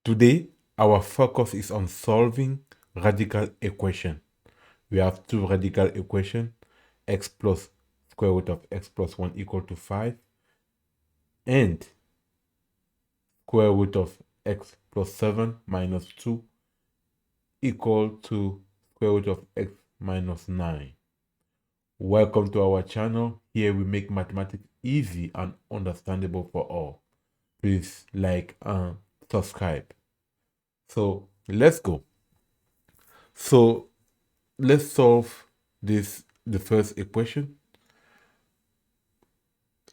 Today, our focus is on solving radical equation. We have two radical equations, x plus square root of x plus 1 equal to 5, and square root of x plus 7 minus 2 equal to square root of x minus 9. Welcome to our channel. Here we make mathematics easy and understandable for all. Please like and subscribe. So let's go. So let's solve the first equation.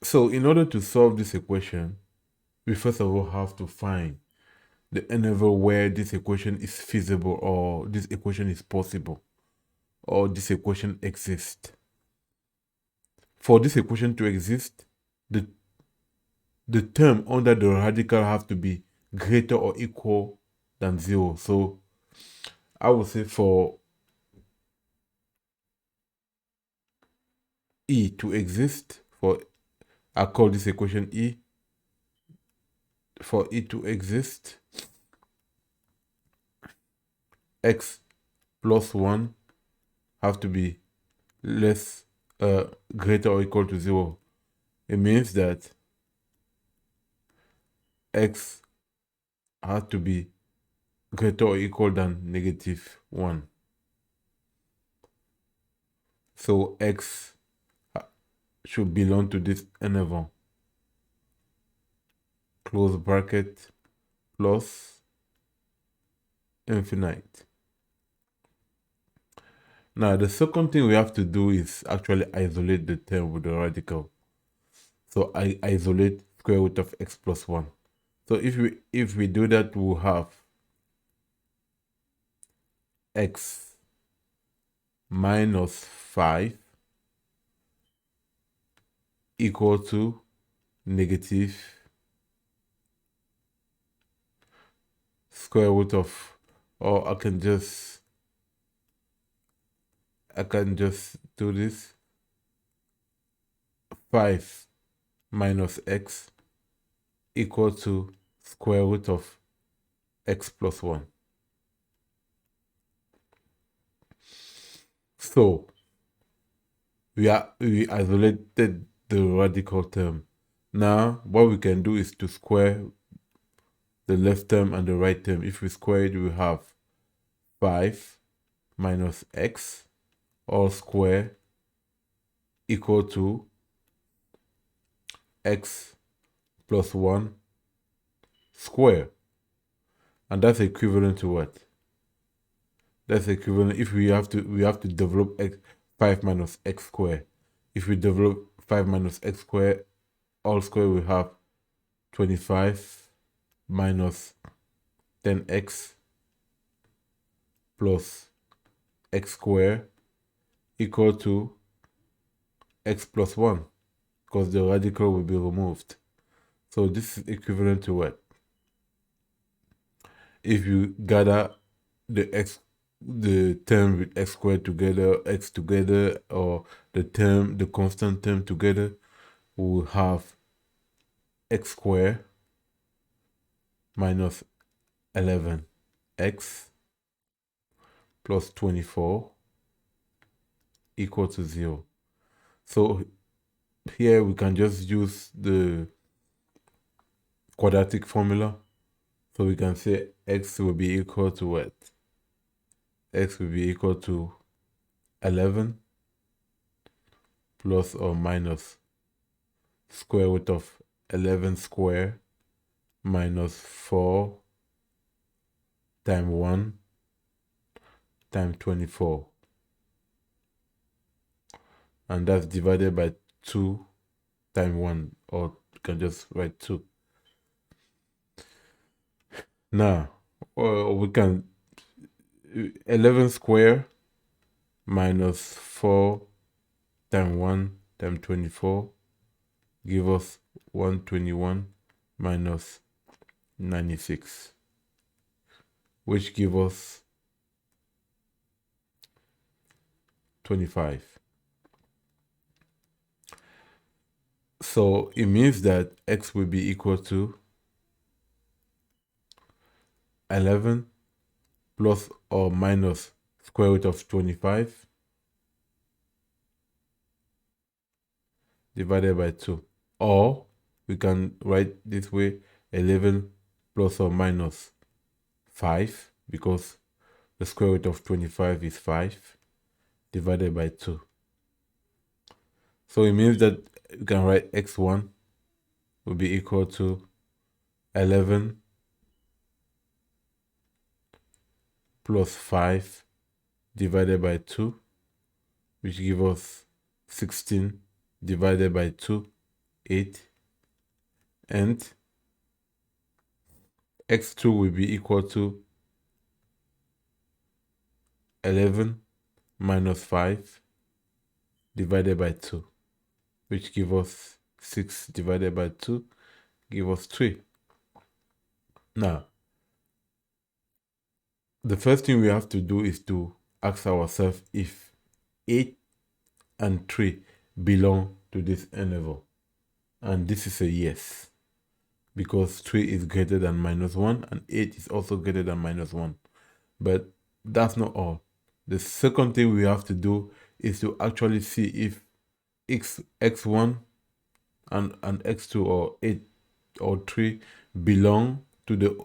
So in order to solve this equation, we first of all have to find the interval where this equation is feasible, or this equation is possible, or this equation exists. For this equation to exist, the term under the radical have to be greater or equal than 0. So I would say for E to exist, I call this equation E. For E to exist, x plus 1 have to be greater or equal to 0. It means that x has to be greater or equal than -1. So x should belong to this interval, close bracket, plus infinite. Now the second thing we have to do is actually isolate the term with the radical. So I isolate square root of x plus 1. So if we do that, we'll have x minus 5 equal to negative square root of, or I can just do this, 5 minus x equal to square root of x plus 1. So we isolated the radical term. Now what we can do is to square the left term and the right term. If we square it, we have 5 minus x all square equal to x plus 1 square. And that's equivalent to what? That's equivalent, if we have to develop 5 minus x square. If we develop 5 minus x square all square, we have 25 minus 10x plus x square equal to x plus 1, because the radical will be removed. So this is equivalent to what? If you gather the term with x squared together, x together, or the constant term together, we'll have x squared minus 11x plus 24 equal to 0. So here we can just use the quadratic formula. So we can say x will be equal to what? X will be equal to 11 plus or minus square root of 11 square minus 4 times 1 times 24. And that's divided by 2 times 1, or you can just write 2. Now, we can 11 square minus 4 times 1 times 24 give us 121 minus 96, which give us 25. So it means that x will be equal to 11 plus or minus square root of 25 divided by 2. Or we can write this way, 11 plus or minus 5, because the square root of 25 is 5, divided by 2. So it means that you can write x1 will be equal to 11 plus 5 divided by 2, which gives us 16 divided by 2, 8. And x2 will be equal to 11 minus 5 divided by 2, which gives us 6 divided by 2, give us 3. Now, the first thing we have to do is to ask ourselves if 8 and 3 belong to this interval. And this is a yes, because 3 is greater than minus 1 and 8 is also greater than minus 1. But that's not all. The second thing we have to do is to actually see if x1 and x2 or 8 or 3 belong to the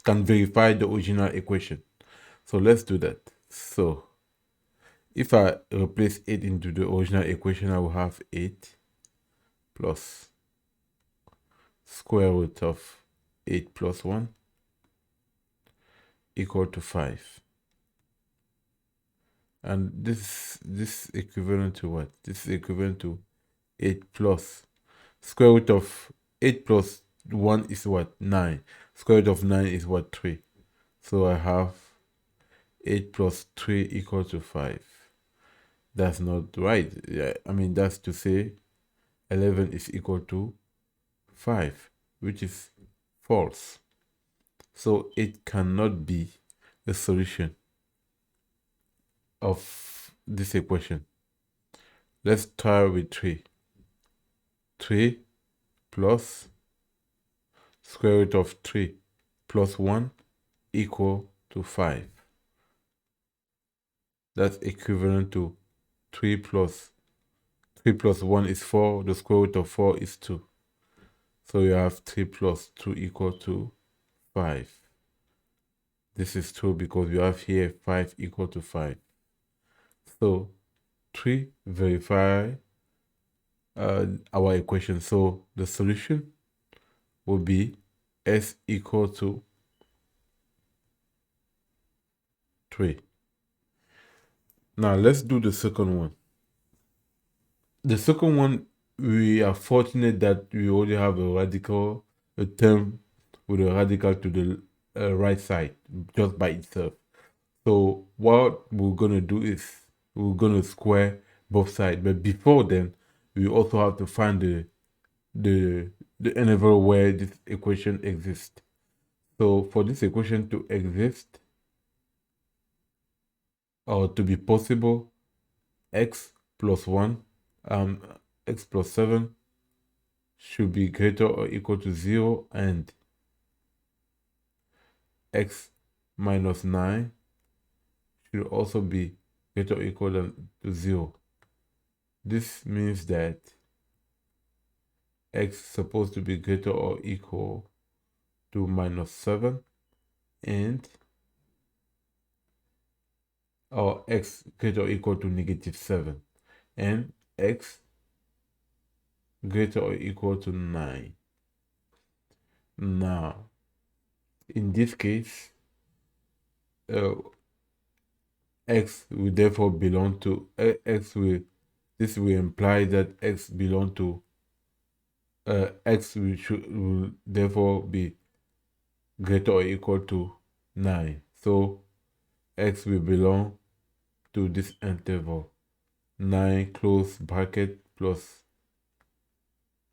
can verify the original equation. So let's do that. So if I replace 8 into the original equation, I will have 8 plus square root of 8 plus 1 equal to 5. And this equivalent to what? This is equivalent to 8 plus square root of 8 plus 1 is what? 9. Square root of 9 is what? 3. So I have 8 plus 3 equal to 5. That's not right. Yeah, I mean, that's to say 11 is equal to 5, which is false. So it cannot be the solution of this equation. Let's try with 3. 3 plus square root of 3 plus 1 equal to 5. That's equivalent to 3 plus 1 is 4. The square root of 4 is 2. So you have 3 plus 2 equal to 5. This is true because you have here 5 equal to 5. So 3 verify our equation. So the solution will be s equal to 3. Now let's do the second one. The second one, we are fortunate that we already have a term with a radical to the right side just by itself. So what we're going to do is we're going to square both sides. But before then, we also have to find the interval where this equation exists. So for this equation to exist or to be possible, x plus 1, x plus 7 should be greater or equal to 0, and x minus 9 should also be greater or equal to 0. This means that x is supposed to be greater or equal to minus 7, and or x greater or equal to negative 7, and x greater or equal to 9. Now, in this case, x will therefore belong to this will imply that x belong to x will therefore be greater or equal to 9. So x will belong to this interval, 9 close bracket plus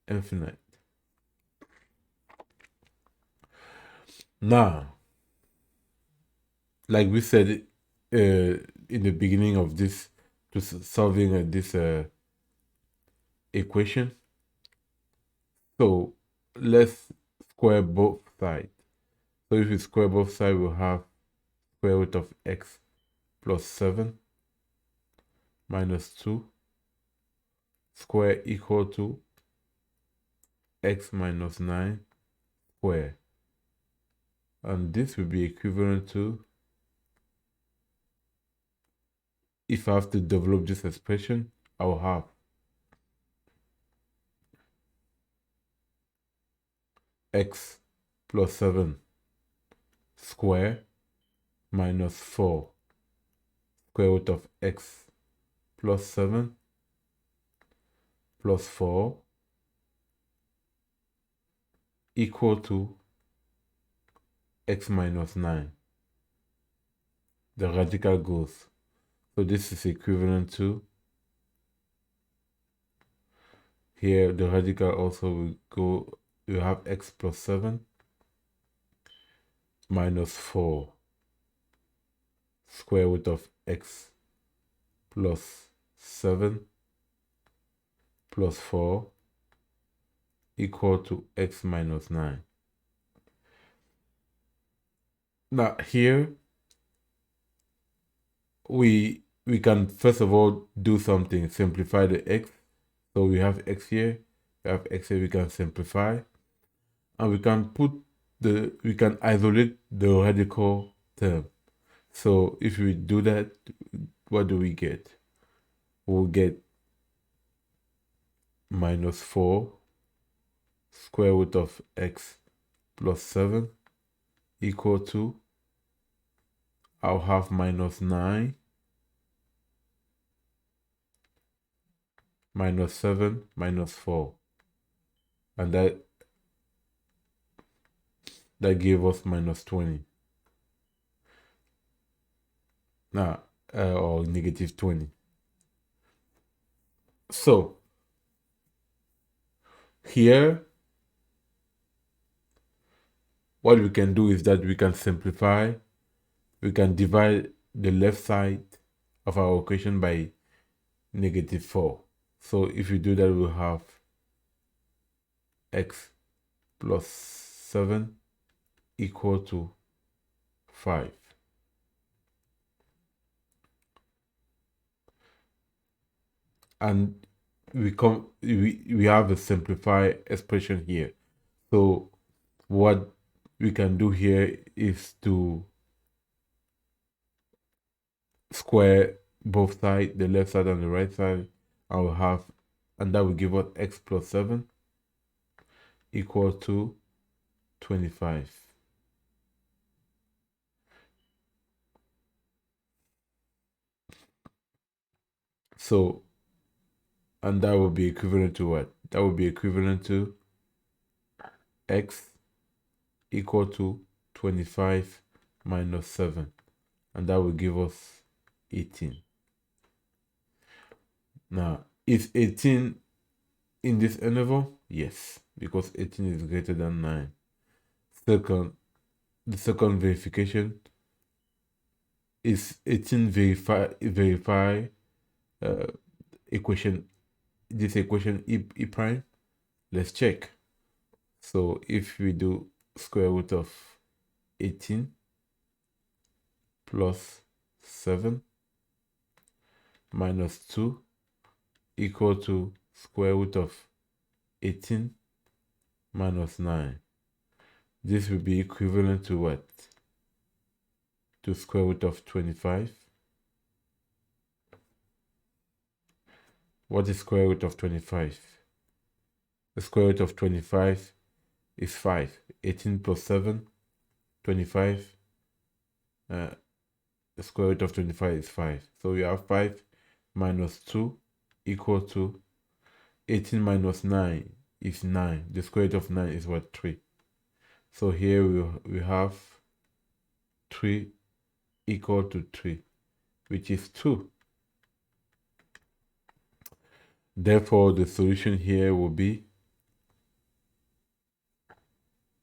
infinite. Now, like we said in the beginning of this, to solving this equation, so let's square both sides. So if we square both sides, we'll have square root of x plus 7 minus 2 square equal to x minus 9 square. And this will be equivalent to, if I have to develop this expression, I will have x plus 7 square minus 4 square root of x plus 7 plus 4 equal to x minus 9. The radical goes. So this is equivalent to, here the radical also will go, you have x plus 7 minus 4 square root of x plus 7 plus 4 equal to x minus 9. Now here we can first of all do something, simplify the x. So we have x here, we have x here, we can simplify, and we can isolate the radical term. So if we do that, what do we get? We'll get minus 4 square root of x plus 7 equal to, I'll have minus 9 minus 7 minus 4. And that gave us minus 20. Now, or negative 20. So, here, what we can do is that we can simplify. We can divide the left side of our equation by negative 4. So if we do that, we'll have x plus 7 equal to 5. And we have a simplified expression here. So what we can do here is to square both sides, the left side and the right side. I will have, and that will give us x plus 7 equal to 25. So, and that will be equivalent to what? That will be equivalent to x equal to 25 minus 7. And that will give us 18. Now, is 18 in this interval? Yes, because 18 is greater than 9. The second verification is 18 verify equation, this equation e prime. Let's check. So if we do square root of 18 plus 7 minus 2 equal to square root of 18 minus 9. This will be equivalent to what? To square root of 25. What is square root of 25? The square root of 25 is 5. 18 plus 7, 25. The square root of 25 is 5. So we have 5 minus 2 equal to 18 minus 9 is 9. The square root of 9 is what? 3. So here we have 3 equal to 3, which is 2. Therefore, the solution here will be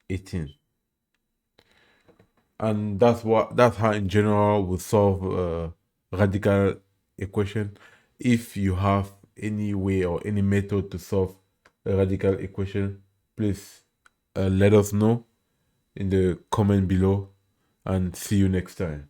18. And that's how in general we solve a radical equation. If you have any way or any method to solve a radical equation, please let us know. in the comment below, and see you next time.